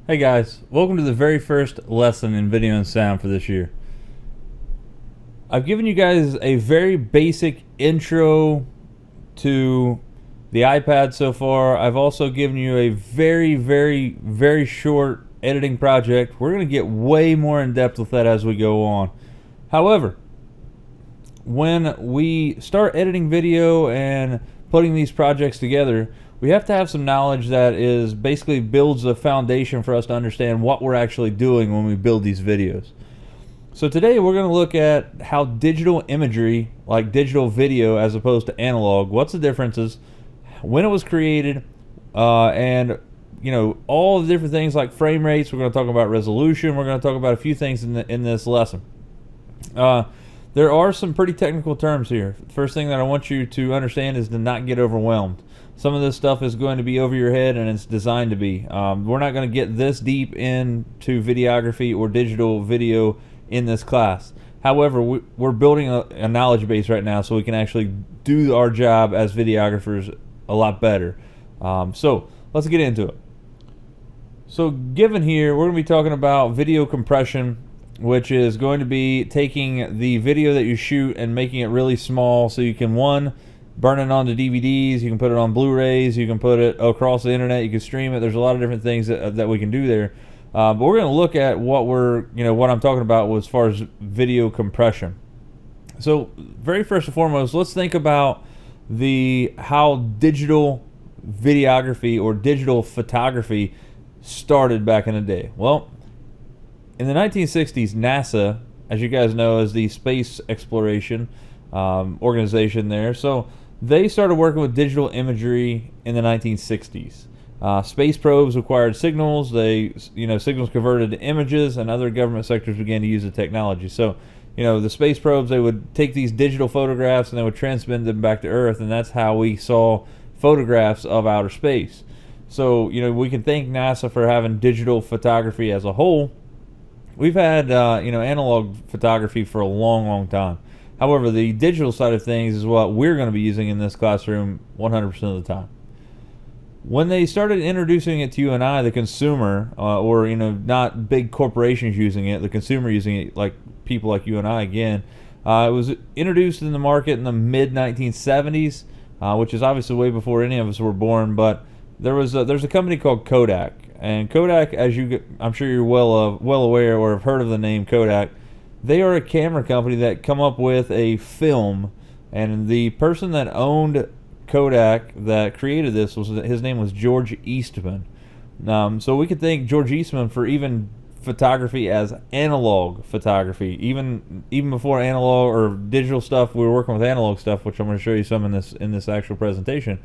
Hey guys, welcome to the very first lesson in video and sound for this year. I've given you guys a very basic intro to the iPad so far. I've also given you a very short editing project. We're going to get way more in depth with that as we go on. However, when we start editing video and putting these projects together, we have to have some knowledge that is basically builds a foundation for us to understand what we're actually doing when we build these videos. So today we're going to look at how digital imagery, like digital video as opposed to analog, what's the differences, when it was created, and all the different things like frame rates. We're going to talk about resolution. We're going to talk about a few things in this lesson. There are some pretty technical terms here. First thing that I want you to understand is to not get overwhelmed. Some of this stuff is going to be over your head, and it's designed to be. We're not going to get this deep into videography or digital video in this class. However, we're building a knowledge base right now so we can actually do our job as videographers a lot better. So let's get into it. So given here, we're going to be talking about video compression, which is going to be taking the video that you shoot and making it really small so you can, one, burn it onto DVDs, you can put it on Blu-rays, you can put it across the internet, you can stream it. There's a lot of different things that we can do there. But we're going to look at what I'm talking about as far as video compression. So very first and foremost, let's think about how digital videography or digital photography started back in the day. Well, in the 1960s, NASA, as you guys know, is the space exploration organization there. So they started working with digital imagery in the 1960s. Space probes required signals. Signals converted to images, and other government sectors began to use the technology. So, the space probes, they would take these digital photographs and they would transmit them back to Earth, and that's how we saw photographs of outer space. So, we can thank NASA for having digital photography as a whole. We've had, analog photography for a long time. However, the digital side of things is what we're going to be using in this classroom 100% of the time. When they started introducing it to you and I, the consumer, or not big corporations using it, the consumer using it, like people like you and I again, it was introduced in the market in the mid-1970s, which is obviously way before any of us were born. But there's a company called Kodak, and Kodak, I'm sure you're well aware or have heard of the name Kodak. They are a camera company that come up with a film, and the person that owned Kodak that created this his name was George Eastman. So we could thank George Eastman for even photography as analog photography. Even before analog or digital stuff, we were working with analog stuff, which I'm going to show you some in this actual presentation.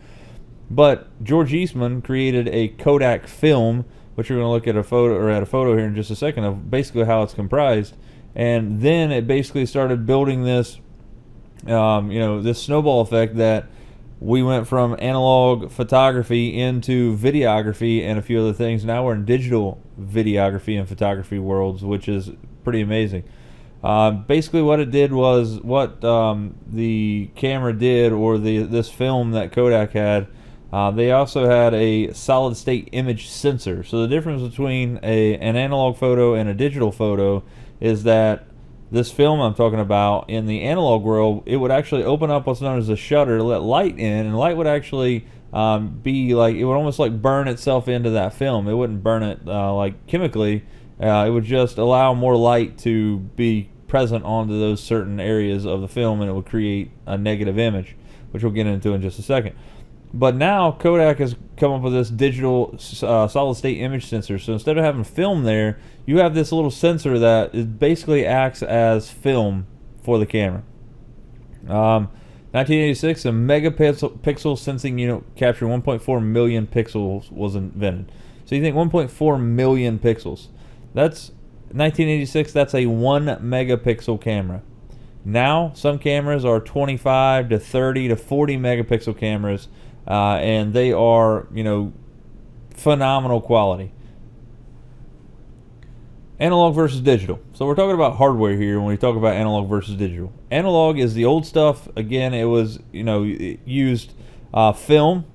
But George Eastman created a Kodak film, which we're going to look at a photo here in just a second of basically how it's comprised. And then it basically started building this, this snowball effect that we went from analog photography into videography and a few other things. Now we're in digital videography and photography worlds, which is pretty amazing. Basically what it did was what the camera did, or this film that Kodak had, they also had a solid state image sensor. So the difference between an analog photo and a digital photo is that this film I'm talking about, in the analog world, it would actually open up what's known as a shutter to let light in, and light would actually be like, it would almost like burn itself into that film. It wouldn't burn it like chemically. It would just allow more light to be present onto those certain areas of the film, and it would create a negative image, which we'll get into in just a second. But now Kodak has come up with this digital solid state image sensor. So instead of having film there, you have this little sensor that basically acts as film for the camera. 1986, a megapixel sensing unit capturing 1.4 million pixels was invented. So you think 1.4 million pixels. That's 1986, that's a 1 megapixel camera. Now some cameras are 25 to 30 to 40 megapixel cameras. And they are, phenomenal quality. Analog versus digital. So we're talking about hardware here when we talk about analog versus digital. Analog is the old stuff. Again, it was, it used film.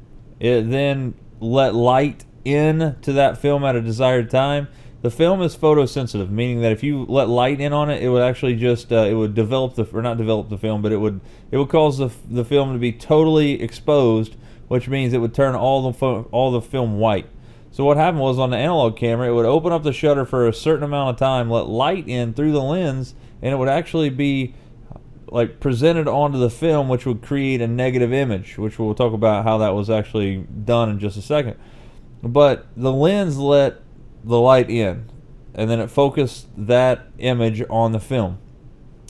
It then let light into that film at a desired time, the film is photosensitive, meaning that if you let light in on it, it would actually just it would develop the, or not develop the film, but it would cause the film to be totally exposed, which means it would turn all the film white. So what happened was, on the analog camera, it would open up the shutter for a certain amount of time, let light in through the lens, and it would actually be like presented onto the film, which would create a negative image, which we'll talk about how that was actually done in just a second. But the lens let the light in, and then it focused that image on the film.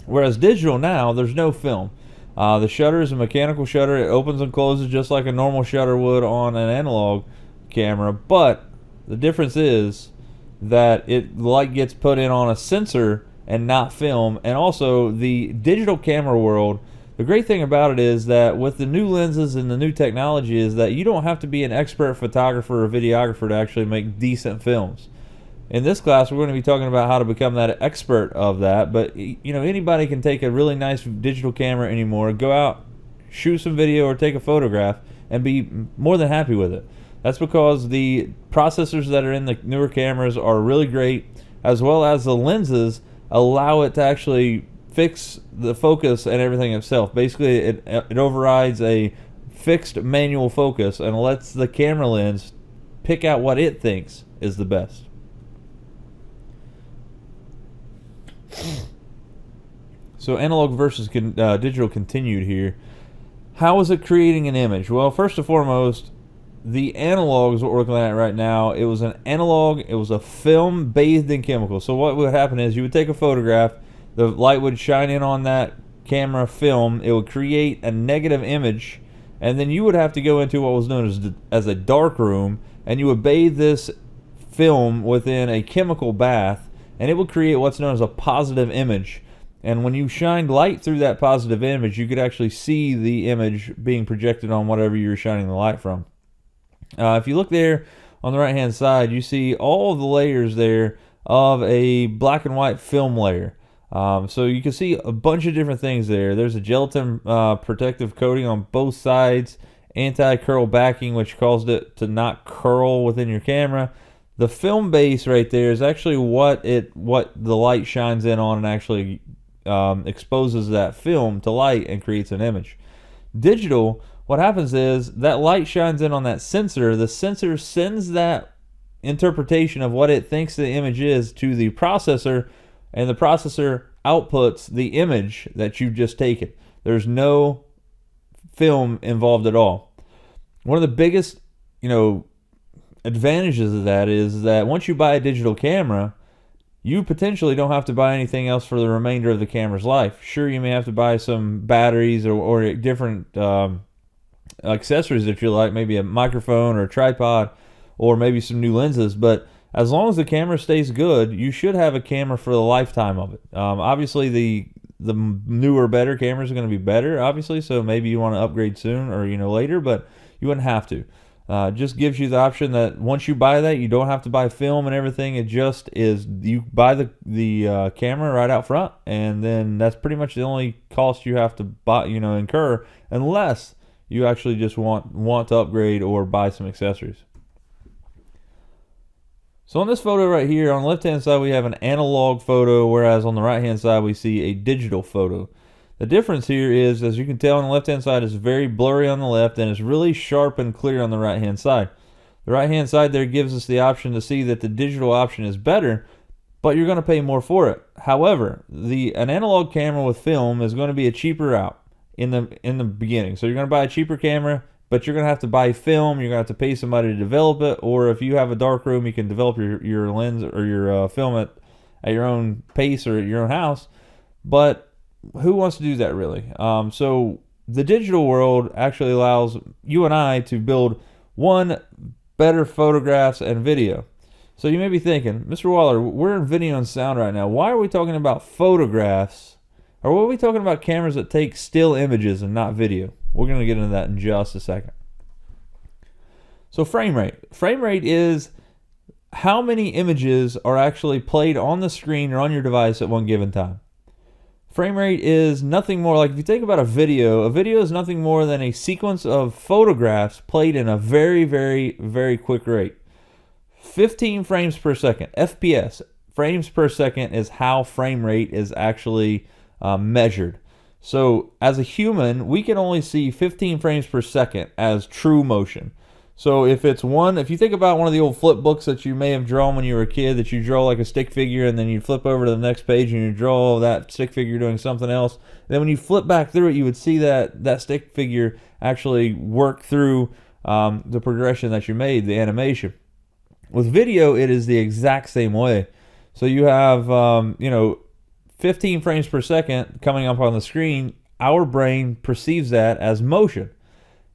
Whereas digital now, there's no film. The shutter is a mechanical shutter. It opens and closes just like a normal shutter would on an analog camera, but the difference is that the light gets put in on a sensor and not film. And also, the digital camera world, the great thing about it is that with the new lenses and the new technology is that you don't have to be an expert photographer or videographer to actually make decent films. In this class, we're going to be talking about how to become that expert of that, but you know, anybody can take a really nice digital camera anymore, go out, shoot some video or take a photograph, and be more than happy with it. That's because the processors that are in the newer cameras are really great, as well as the lenses allow it to actually fix the focus and everything itself. Basically, it overrides a fixed manual focus and lets the camera lens pick out what it thinks is the best. So analog versus digital continued here. How is it creating an image? Well, first and foremost, the analog is what we're looking at right now. It was an analog, it was a film bathed in chemicals. So what would happen is you would take a photograph, the light would shine in on that camera film, it would create a negative image, and then you would have to go into what was known as a dark room, and you would bathe this film within a chemical bath, and it would create what's known as a positive image. And when you shined light through that positive image, you could actually see the image being projected on whatever you were shining the light from. If you look there on the right hand side, you see all of the layers there of a black and white film layer. So you can see a bunch of different things there. There's a gelatin protective coating on both sides, anti-curl backing, which caused it to not curl within your camera. The film base right there is actually what the light shines in on and actually exposes that film to light and creates an image. Digital, what happens is that light shines in on that sensor. The sensor sends that interpretation of what it thinks the image is to the processor, and the processor outputs the image that you've just taken. There's no film involved at all. One of the biggest, advantages of that is that once you buy a digital camera, you potentially don't have to buy anything else for the remainder of the camera's life. Sure, you may have to buy some batteries or different accessories that you like, maybe a microphone or a tripod, or maybe some new lenses, but as long as the camera stays good, you should have a camera for the lifetime of it. Obviously, the newer, better cameras are going to be better, obviously, so maybe you want to upgrade soon or later, but you wouldn't have to. Just gives you the option that once you buy that, you don't have to buy film and everything. It just is, you buy the camera right out front, and then that's pretty much the only cost you have to buy, incur, unless you actually just want to upgrade or buy some accessories. So on this photo right here, on the left-hand side, we have an analog photo, whereas on the right-hand side, we see a digital photo. The difference here is, as you can tell, on the left-hand side, it's very blurry on the left, and it's really sharp and clear on the right-hand side. The right-hand side there gives us the option to see that the digital option is better, but you're going to pay more for it. However, an analog camera with film is going to be a cheaper route in the beginning. So you're going to buy a cheaper camera, but you're going to have to buy film. You're going to have to pay somebody to develop it, or if you have a dark room, you can develop your lens or your film at your own pace or at your own house. But who wants to do that, really? So the digital world actually allows you and I to build better photographs and video. So you may be thinking, Mr. Waller, we're in video and sound right now. Why are we talking about photographs? Or what are we talking about cameras that take still images and not video? We're going to get into that in just a second. So frame rate. Frame rate is how many images are actually played on the screen or on your device at one given time. Frame rate is nothing more, like if you think about a video is nothing more than a sequence of photographs played in a very, very, very quick rate. 15 frames per second, FPS, frames per second, is how frame rate is actually measured. So as a human, we can only see 15 frames per second as true motion. So if you think about one of the old flip books that you may have drawn when you were a kid, that you draw like a stick figure and then you flip over to the next page and you draw that stick figure doing something else. Then when you flip back through it, you would see that stick figure actually work through the progression that you made, the animation. With video, it is the exact same way. So you have 15 frames per second coming up on the screen. Our brain perceives that as motion.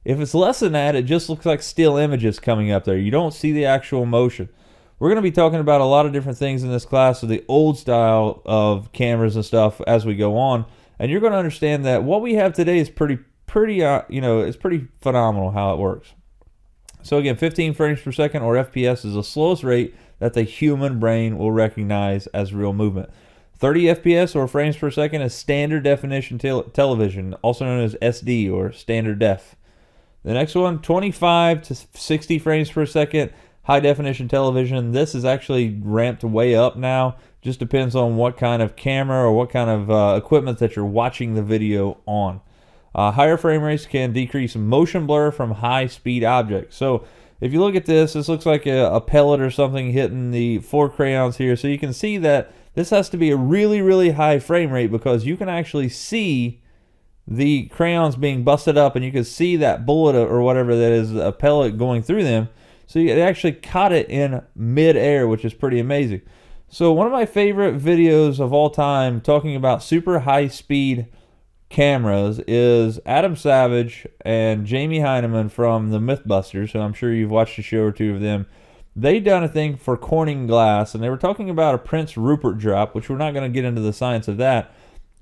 If it's less than that, it just looks like still images coming up there. You don't see the actual motion. We're going to be talking about a lot of different things in this class of the old style of cameras and stuff as we go on, and you're going to understand that what we have today is pretty it's pretty phenomenal how it works. So again, 15 frames per second, or FPS, is the slowest rate that the human brain will recognize as real movement. 30 FPS, or frames per second, is standard definition television, also known as SD, or standard def. The next one, 25 to 60 frames per second, high definition television. This is actually ramped way up now. Just depends on what kind of camera or what kind of equipment that you're watching the video on. Higher frame rates can decrease motion blur from high speed objects. So if you look at this looks like a pellet or something hitting the 4 crayons here. So you can see that this has to be a really, really high frame rate, because you can actually see the crayons being busted up, and you can see that bullet or whatever that is, a pellet going through them. So it actually caught it in mid-air, which is pretty amazing. So one of my favorite videos of all time talking about super high-speed cameras is Adam Savage and Jamie Heineman from the Mythbusters, so I'm sure you've watched a show or two of them. They done a thing for Corning Glass, and they were talking about a Prince Rupert drop, which we're not going to get into the science of that.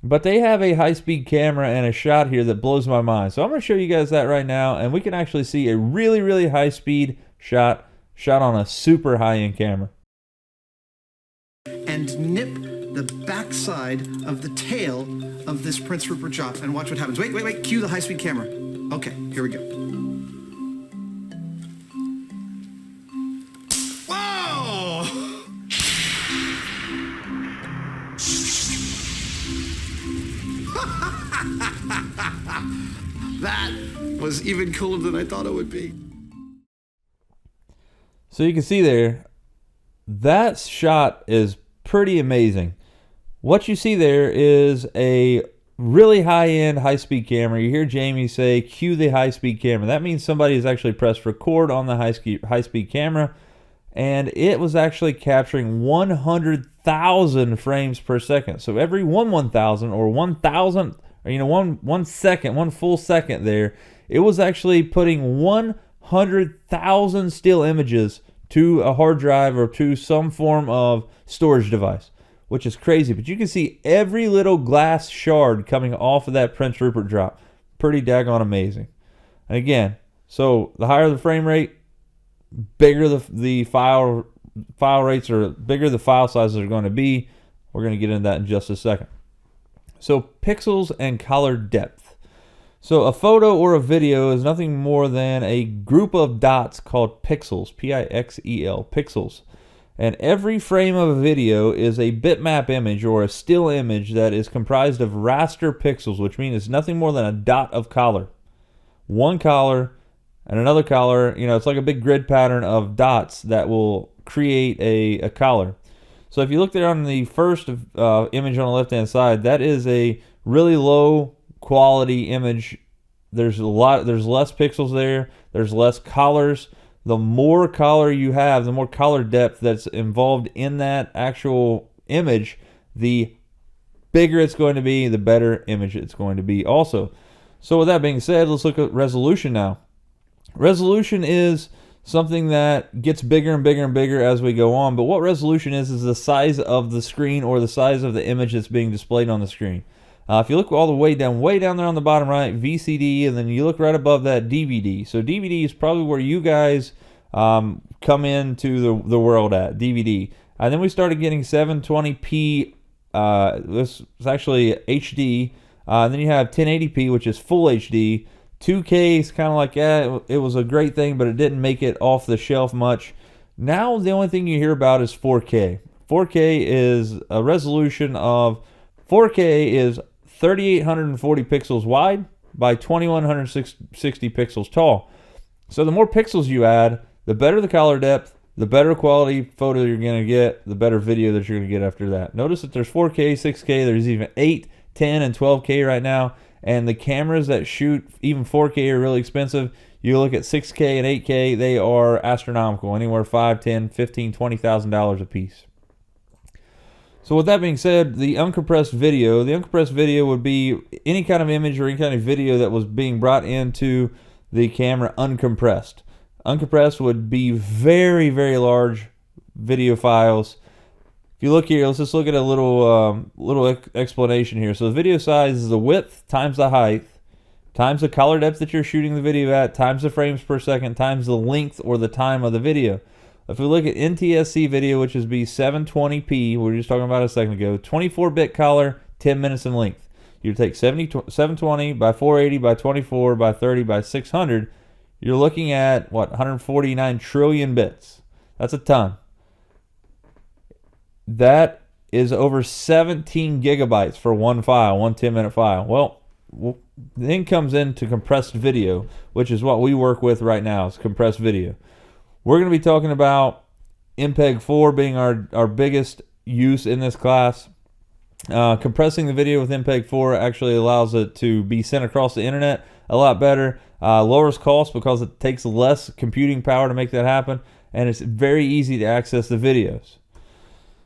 But they have a high-speed camera and a shot here that blows my mind. So I'm going to show you guys that right now, and we can actually see a really, really high-speed shot on a super high-end camera. And nip the backside of the tail of this Prince Rupert drop, and watch what happens. Wait. Cue the high-speed camera. Okay, here we go. Whoa! That was even cooler than I thought it would be. So you can see there, that shot is pretty amazing. What you see there is a really high-end, high-speed camera. You hear Jamie say, cue the high-speed camera. That means somebody has actually pressed record on the high-speed camera, and it was actually capturing 100,000 frames per second. So every 1,000 or 1,000, one second, one full second there, it was actually putting 100,000 still images to a hard drive or to some form of storage device, which is crazy. But you can see every little glass shard coming off of that Prince Rupert drop. Pretty daggone amazing. And again, so the higher the frame rate, bigger the file rates, or bigger the file sizes are going to be. We're going to get into that in just a second. So pixels and color depth. So a photo or a video is nothing more than a group of dots called pixels, P-I-X-E-L, pixels. And every frame of a video is a bitmap image, or a still image, that is comprised of raster pixels, which means it's nothing more than a dot of color. One color and another color, it's like a big grid pattern of dots that will create a color. So if you look there on the first image on the left-hand side, that is a really low quality image. There's less pixels there. There's less colors. The more color you have, the more color depth that's involved in that actual image, the bigger it's going to be, the better image it's going to be also. So with that being said, let's look at resolution now. Resolution is something that gets bigger and bigger and bigger as we go on, but what resolution is the size of the screen, or the size of the image that's being displayed on the screen. If you look all the way down there on the bottom right, VCD, and then you look right above that, DVD. So DVD is probably where you guys come into the world at, DVD. And then we started getting 720p, this is actually HD, and then you have 1080p, which is full HD. 2K is kind of like, it was a great thing, but it didn't make it off the shelf much. Now the only thing you hear about is 4K. 4K is a resolution of 4K is 3,840 pixels wide by 2,160 pixels tall. So the more pixels you add, the better the color depth, the better quality photo you're going to get, the better video that you're going to get after that. Notice that there's 4K, 6K, there's even 8, 10, and 12K right now. And the cameras that shoot even 4K are really expensive. You look at 6K and 8K, they are astronomical, anywhere $5, $10, $15, $20,000 a piece. So with that being said, the uncompressed video would be any kind of image or any kind of video that was being brought into the camera uncompressed. Uncompressed would be very, very large video files. If you look here, let's just look at a little explanation here. So the video size is the width times the height, times the color depth that you're shooting the video at, times the frames per second, times the length or the time of the video. If we look at NTSC video, which is be 720p, we were just talking about a second ago, 24-bit color, 10 minutes in length. You take 720 by 480 by 24 by 30 by 600. You're looking at, what, 149 trillion bits. That's a ton. That is over 17 gigabytes for one file, one 10-minute file. Well, then comes into compressed video, which is what we work with right now, is compressed video. We're going to be talking about MPEG-4 being our biggest use in this class. Compressing the video with MPEG-4 actually allows it to be sent across the internet a lot better. Lowers cost because it takes less computing power to make that happen, and it's very easy to access the videos.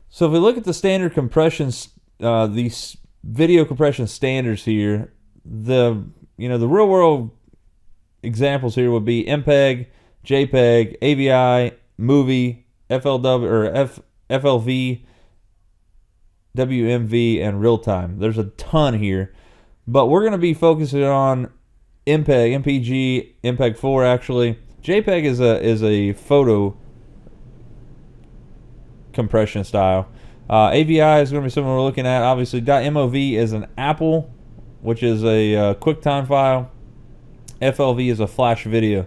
So if we look at the standard compressions, these video compression standards here, the real world examples here would be MPEG, JPEG, AVI, Movie, FLW or FLV, WMV, and real time. There's a ton here, but we're going to be focusing on MPEG, MPG, MPEG-4 actually. JPEG is a photo compression style. AVI is going to be something we're looking at. Obviously, .mov is an Apple, which is a QuickTime file. FLV is a flash video.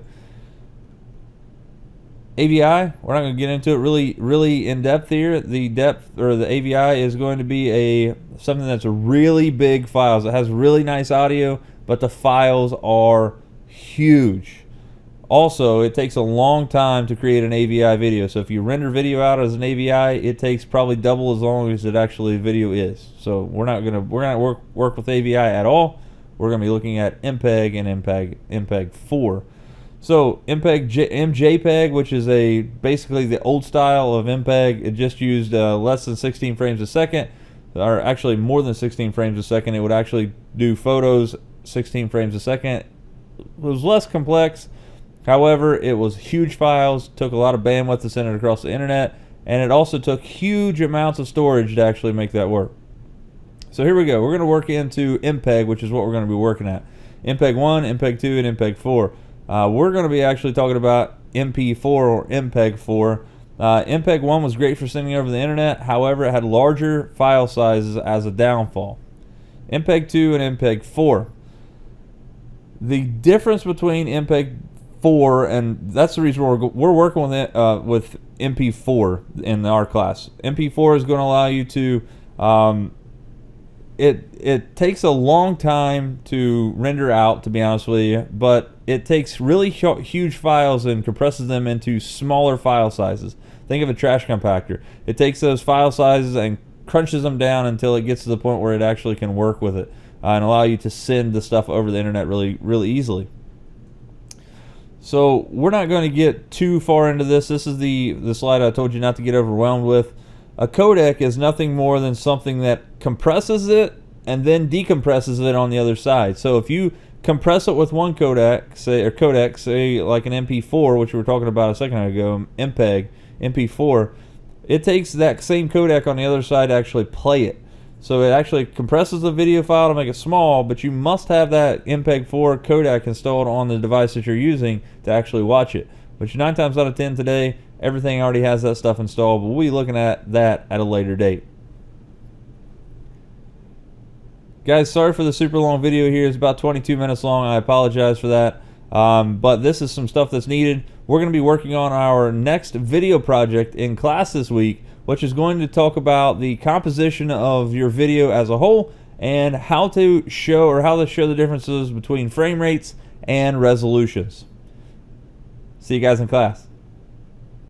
AVI, we're not going to get into it really in depth here. The depth or the AVI is going to be something that's a really big files. It has really nice audio, but the files are huge. Also, it takes a long time to create an AVI video. So if you render video out as an AVI, it takes probably double as long as it actually video is. So we're not work with AVI at all. We're going to be looking at MPEG and MPEG-4. So MJPEG, which is basically the old style of MPEG, it just used less than 16 frames a second, or actually more than 16 frames a second. It would actually do photos 16 frames a second. It was less complex. However, it was huge files, took a lot of bandwidth to send it across the internet, and it also took huge amounts of storage to actually make that work. So here we go. We're going to work into MPEG, which is what we're going to be working at. MPEG-1, MPEG-2, and MPEG-4. We're going to be actually talking about MP4 or MPEG-4. MPEG-1 was great for sending over the internet. However, it had larger file sizes as a downfall. MPEG-2 and MPEG-4. The difference between MPEG-4, and that's the reason we're working with MP4 in our class. MP4 is going to allow you to it takes a long time to render out, to be honest with you, but it takes really huge files and compresses them into smaller file sizes. Think of a trash compactor. It takes those file sizes and crunches them down until it gets to the point where it actually can work with it and allow you to send the stuff over the internet really easily. So we're not going to get too far into this. This is the slide I told you not to get overwhelmed with. A codec is nothing more than something that compresses it and then decompresses it on the other side. So if you compress it with one codec, say like an MP4, which we were talking about a second ago, MPEG, MP4, it takes that same codec on the other side to actually play it. So it actually compresses the video file to make it small, but you must have that MPEG-4 codec installed on the device that you're using to actually watch it. Which 9 times out of 10 today, everything already has that stuff installed, but we'll be looking at that at a later date. Guys, sorry for the super long video here. It's about 22 minutes long. I apologize for that. But this is some stuff that's needed. We're going to be working on our next video project in class this week, which is going to talk about the composition of your video as a whole and how to show the differences between frame rates and resolutions. See you guys in class.